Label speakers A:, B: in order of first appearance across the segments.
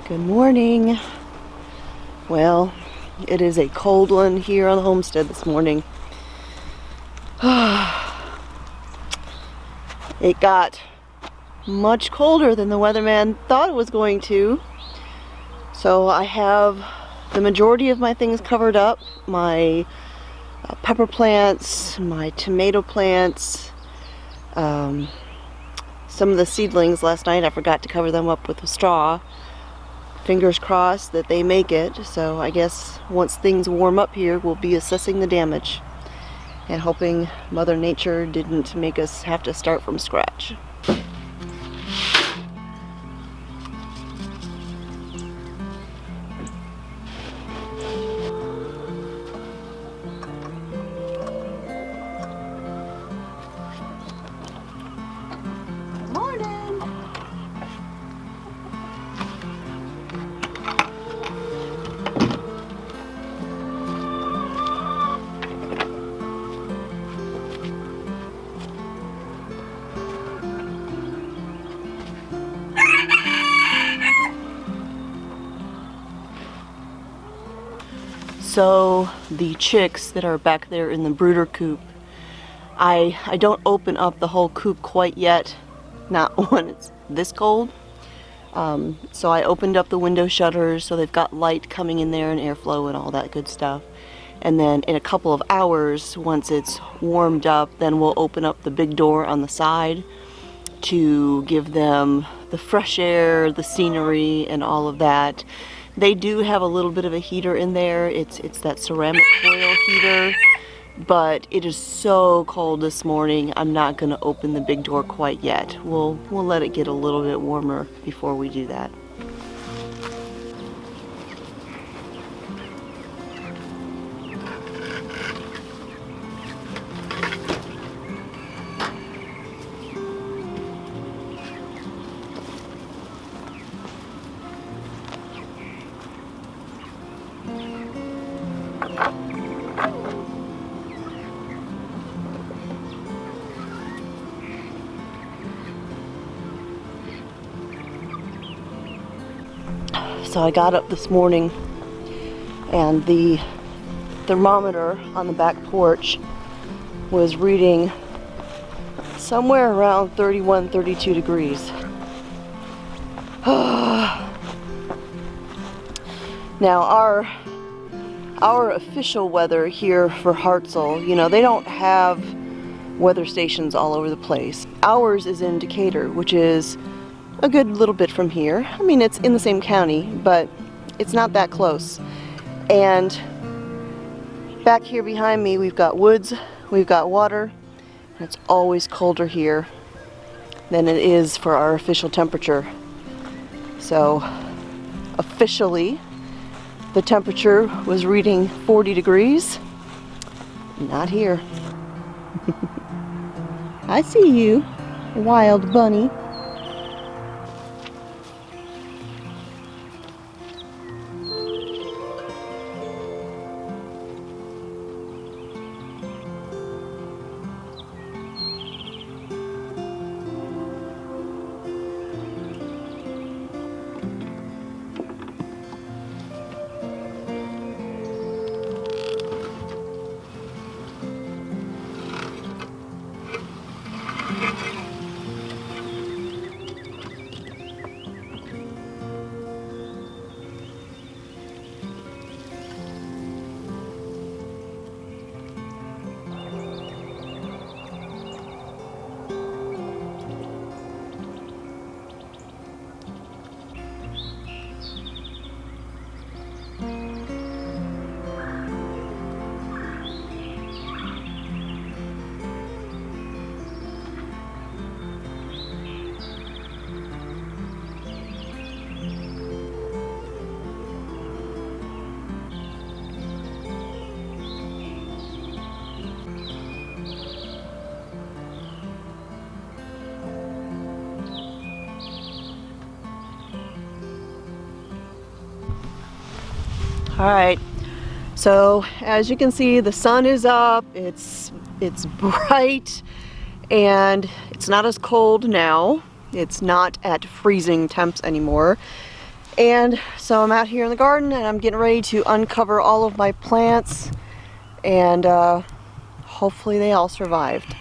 A: Good morning. Well, it is a cold one here on the homestead this morning. It got much colder than the weatherman thought it was going to. So I have the majority of my things covered up. My pepper plants, my tomato plants, some of the seedlings last night I forgot to cover them up with a straw. Fingers crossed that they make it. So I guess once things warm up here, we'll be assessing the damage and hoping Mother Nature didn't make us have to start from scratch. So the chicks that are back there in the brooder coop, I don't open up the whole coop quite yet, not when it's this cold. So I opened up the window shutters so they've got light coming in there and airflow and all that good stuff. And then in a couple of hours, once it's warmed up, then we'll open up the big door on the side to give them the fresh air, the scenery, and all of that. They do have a little bit of a heater in there. It's that ceramic coil heater, but it is so cold this morning. I'm not going to open the big door quite yet. We'll let it get a little bit warmer before we do that. So I got up this morning and the thermometer on the back porch was reading somewhere around 31, 32 degrees. Now our official weather here for Hartselle, you know, they don't have weather stations all over the place. Ours is in Decatur, which is a good little bit from here. I mean, it's in the same county, but it's not that close. And back here behind me, we've got woods, we've got water, and it's always colder here than it is for our official temperature. So officially, the temperature was reading 40 degrees. Not here. I see you, wild bunny. All right, so as you can see, the sun is up, it's bright, and it's not as cold now. It's not at freezing temps anymore. And so I'm out here in the garden and I'm getting ready to uncover all of my plants, and hopefully they all survived.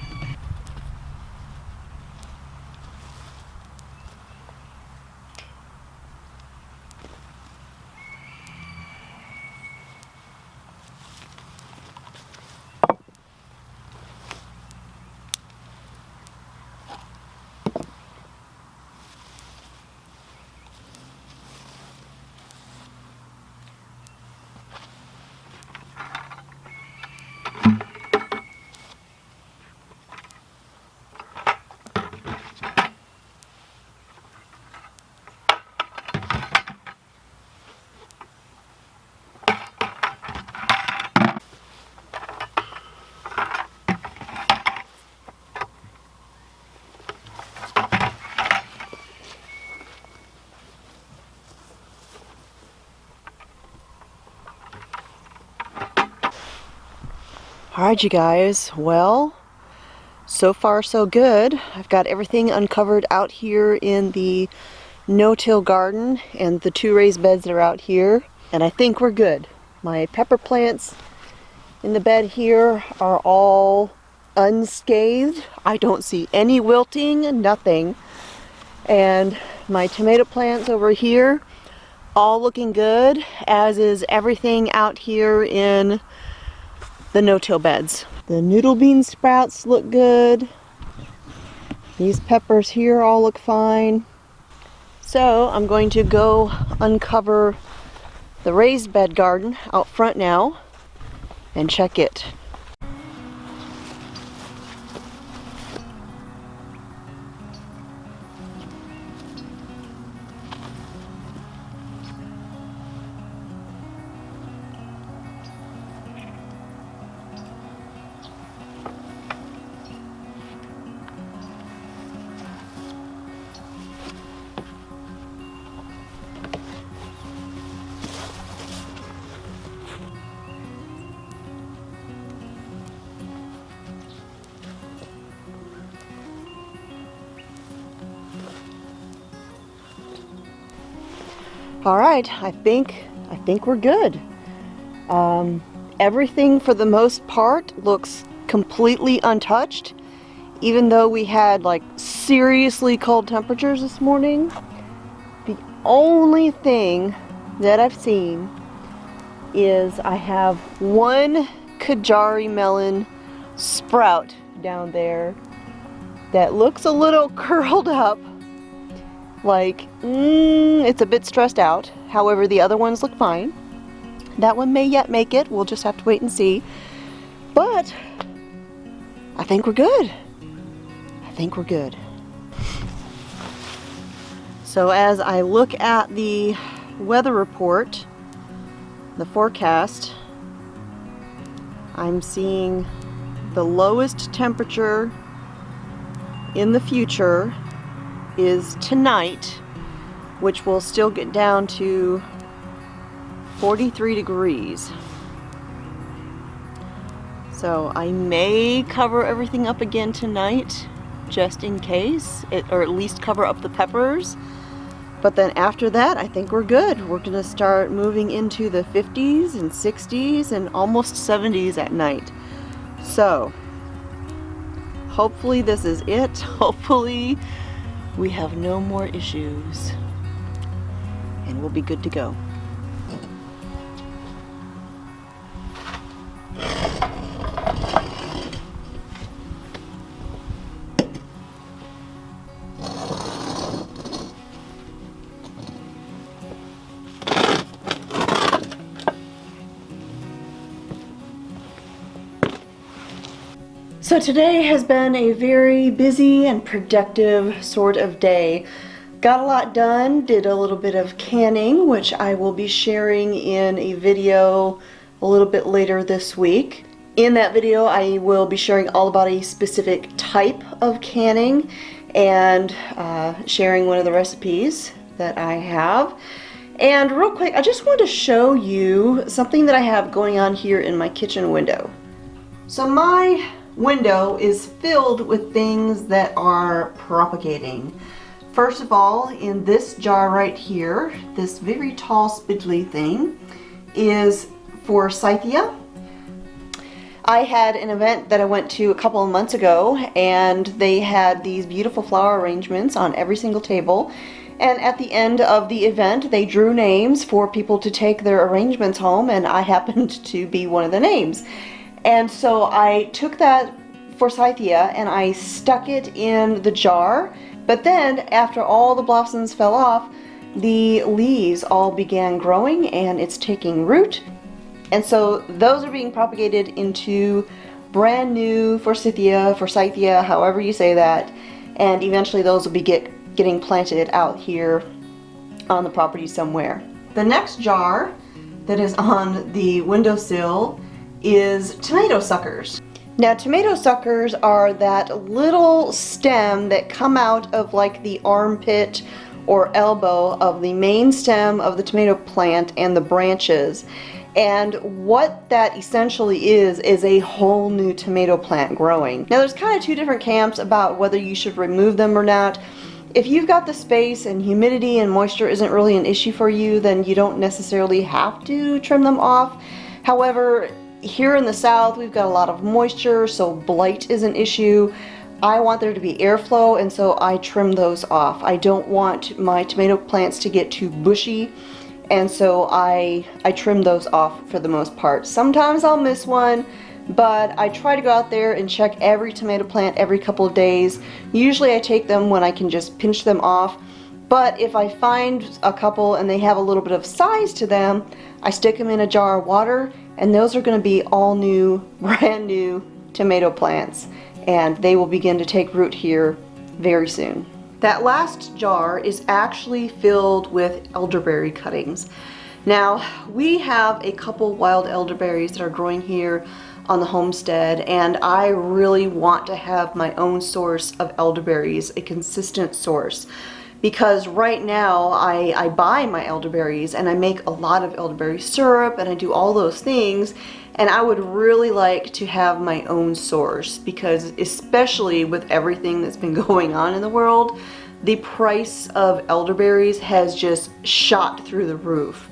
A: Alright, you guys, well, so far so good. I've got everything uncovered out here in the no-till garden and the 2 raised beds that are out here, and I think we're good. My pepper plants in the bed here are all unscathed. I don't see any wilting, nothing. And my tomato plants over here, all looking good, as is everything out here in the no-till beds. The noodle bean sprouts look good. These peppers here all look fine. So I'm going to go uncover the raised bed garden out front now and check it. All right, I think we're good. Everything for the most part looks completely untouched, even though we had like seriously cold temperatures this morning. The only thing that I've seen is I have one Kajari melon sprout down there that looks a little curled up, like it's a bit stressed out. However, the other ones look fine. That one may yet make it. We'll just have to wait and see. But I think we're good. I think we're good. So as I look at the weather report, the forecast, I'm seeing the lowest temperature in the future is tonight, which will still get down to 43 degrees. So I may cover everything up again tonight just in case, or at least cover up the peppers. But then after that, I think we're good. We're gonna start moving into the 50s and 60s and almost 70s at night. So hopefully this is it. Hopefully we have no more issues and we'll be good to go. So today has been a very busy and productive sort of day. Got a lot done, did a little bit of canning, which I will be sharing in a video a little bit later this week. In that video, I will be sharing all about a specific type of canning and sharing one of the recipes that I have. And real quick, I just wanted to show you something that I have going on here in my kitchen window. So my window is filled with things that are propagating. First of all, in this jar right here, this very tall spindly thing is forsythia. I had an event that I went to a couple of months ago, and they had these beautiful flower arrangements on every single table. And at the end of the event, they drew names for people to take their arrangements home, and I happened to be one of the names. And so I took that forsythia and I stuck it in the jar, but then after all the blossoms fell off, the leaves all began growing and it's taking root. And so those are being propagated into brand new forsythia, however you say that, and eventually those will be getting planted out here on the property somewhere. The next jar that is on the windowsill is tomato suckers. Now, tomato suckers are that little stem that come out of like the armpit or elbow of the main stem of the tomato plant and the branches. And what that essentially is a whole new tomato plant growing. Now, there's kind of two different camps about whether you should remove them or not. If you've got the space and humidity and moisture isn't really an issue for you, then you don't necessarily have to trim them off. However, here in the south we've got a lot of moisture, so blight is an issue. I want there to be airflow, and so I trim those off. I don't want my tomato plants to get too bushy, and so I trim those off for the most part. Sometimes I'll miss one, but I try to go out there and check every tomato plant every couple of days. Usually I take them when I can just pinch them off, but if I find a couple and they have a little bit of size to them, I stick them in a jar of water, and those are going to be all new, brand new tomato plants, and they will begin to take root here very soon. That last jar is actually filled with elderberry cuttings. Now, we have a couple wild elderberries that are growing here on the homestead, and I really want to have my own source of elderberries, a consistent source, because right now I buy my elderberries and I make a lot of elderberry syrup and I do all those things, and I would really like to have my own source, because especially with everything that's been going on in the world, the price of elderberries has just shot through the roof.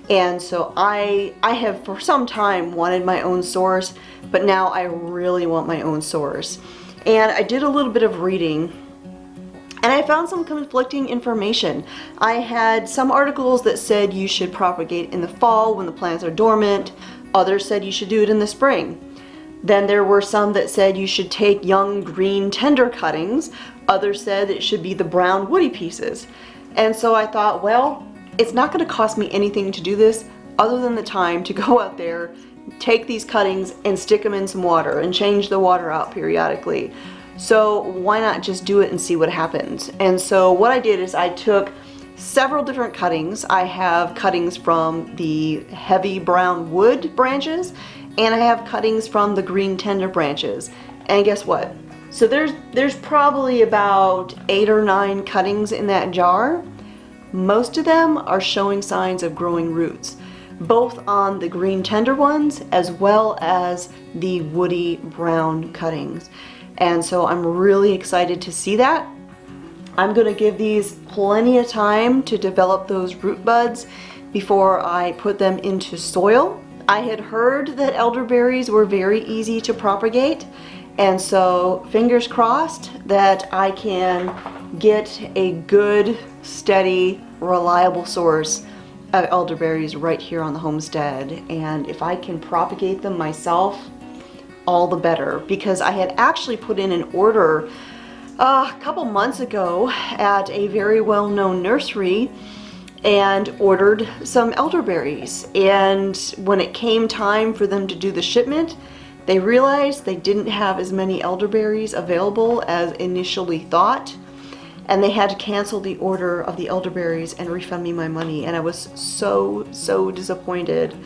A: And so I have for some time wanted my own source, but now I really want my own source. And I did a little bit of reading, and I found some conflicting information. I had some articles that said you should propagate in the fall when the plants are dormant. Others said you should do it in the spring. Then there were some that said you should take young green tender cuttings. Others said it should be the brown woody pieces. And so I thought, well, it's not going to cost me anything to do this other than the time to go out there, take these cuttings and stick them in some water and change the water out periodically. So why not just do it and see what happens? And so what I did is I took several different cuttings. I have cuttings from the heavy brown wood branches, and I have cuttings from the green tender branches. And guess what? So there's probably about 8 or 9 cuttings in that jar. Most of them are showing signs of growing roots, both on the green tender ones as well as the woody brown cuttings. And so I'm really excited to see that. I'm going to give these plenty of time to develop those root buds before I put them into soil. I had heard that elderberries were very easy to propagate, and so fingers crossed that I can get a good, steady, reliable source of elderberries right here on the homestead. And if I can propagate them myself, all the better, because I had actually put in an order a couple months ago at a very well-known nursery and ordered some elderberries, and when it came time for them to do the shipment, they realized they didn't have as many elderberries available as initially thought, and they had to cancel the order of the elderberries and refund me my money, and I was so disappointed.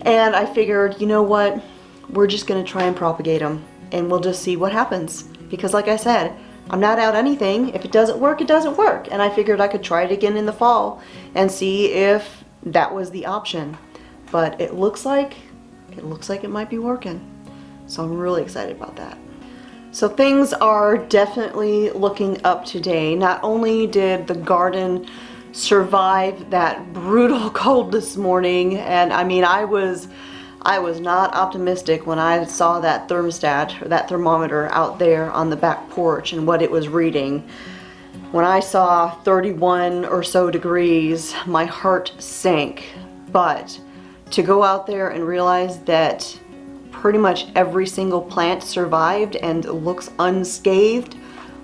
A: And I figured, you know what, we're just gonna try and propagate them, and we'll just see what happens, because like I said, I'm not out anything. If it doesn't work, it doesn't work. And I figured I could try it again in the fall and see if that was the option. But it looks like it might be working. So I'm really excited about that. So things are definitely looking up today. Not only did the garden survive that brutal cold this morning, and I mean I was not optimistic when I saw that thermostat or that thermometer out there on the back porch and what it was reading. When I saw 31 or so degrees, my heart sank. But to go out there and realize that pretty much every single plant survived and looks unscathed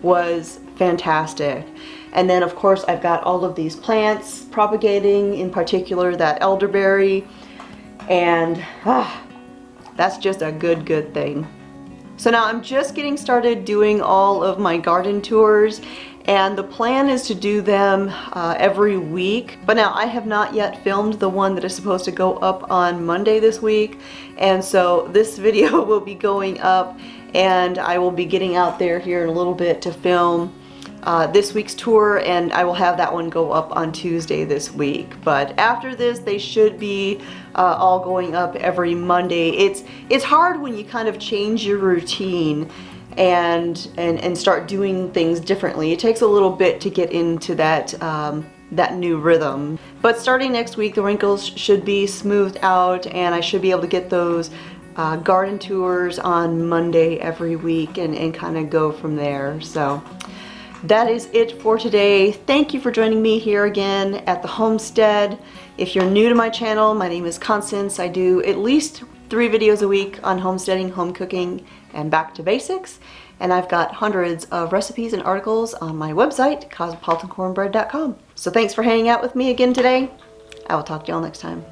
A: was fantastic. And then of course I've got all of these plants propagating, in particular that elderberry, and that's just a good thing. So now I'm just getting started doing all of my garden tours, and the plan is to do them every week. But now I have not yet filmed the one that is supposed to go up on Monday this week, and so this video will be going up, and I will be getting out there here in a little bit to film this week's tour, and I will have that one go up on Tuesday this week. But after this, they should be all going up every Monday. It's hard when you kind of change your routine and start doing things differently. It takes a little bit to get into that that new rhythm. But starting next week, the wrinkles should be smoothed out, and I should be able to get those garden tours on Monday every week and kind of go from there. So that is it for today. Thank you for joining me here again at the homestead. If you're new to my channel, my name is Constance. I do at least 3 videos a week on homesteading, home cooking, and back to basics. And I've got hundreds of recipes and articles on my website, cosmopolitancornbread.com. So thanks for hanging out with me again today. I will talk to y'all next time.